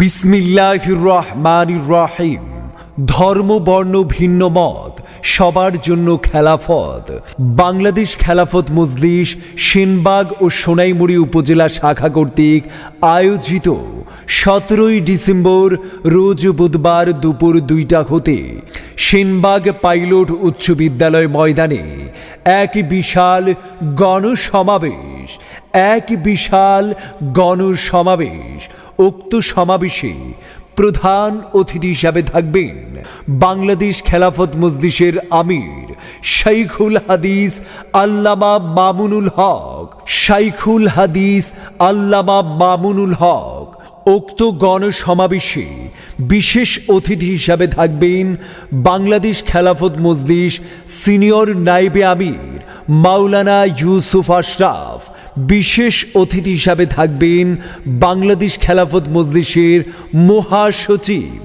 বিসমিল্লাহির রহমানির রহিম। ধর্ম বর্ণ ভিন্ন মত সবার জন্য খেলাফত। বাংলাদেশ খেলাফত মজলিস সেনবাগ ও সোনাইমুড়ি উপজেলা শাখা কর্তৃক আয়োজিত 17 ডিসেম্বর রোজ বুধবার দুপুর 2টা হতে সেনবাগ পাইলট উচ্চ বিদ্যালয় ময়দানে এক বিশাল গণসমাবেশ উক্ত সমাবেশে প্রধান অতিথি হিসাবে থাকবেন বাংলাদেশ খেলাফত মজলিসের আমির শাইখুল হাদিস আল্লামা মামুনুল হক। উক্ত গণসমাবেশে বিশেষ অতিথি হিসাবে থাকবেন বাংলাদেশ খেলাফত মজলিস সিনিয়র নায়েবে আমির মাওলানা ইউসুফ আশরাফ। বিশেষ অতিথি হিসাবে থাকবেন বাংলাদেশ খেলাফত মজলিসের মহাসচিব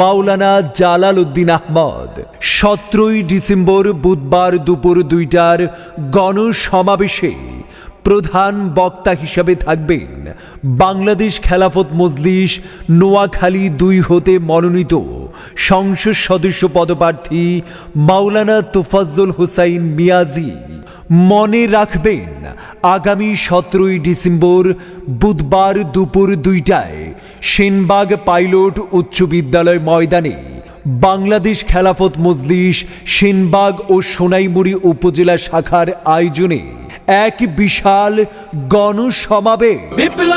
মাওলানা জালাল উদ্দিন আহমদ। 17 ডিসেম্বর বুধবার দুপুর 2টার গণসমাবেশে প্রধান বক্তা হিসাবে থাকবেন বাংলাদেশ খেলাফত মজলিস নোয়াখালী 2 হতে মনোনীত সংসদ সদস্য পদপ্রার্থী মাওলানা তোফাজ্জল হোসাইন মিয়াজি। মনে রাখবেন, আগামী 17 ডিসেম্বর বুধবার দুপুর 2টায় সেনবাগ পাইলট উচ্চ বিদ্যালয় ময়দানে বাংলাদেশ খেলাফত মজলিস সেনবাগ ও সোনাইমুড়ি উপজেলা শাখার আয়োজনে এক বিশাল গণসমাবেশ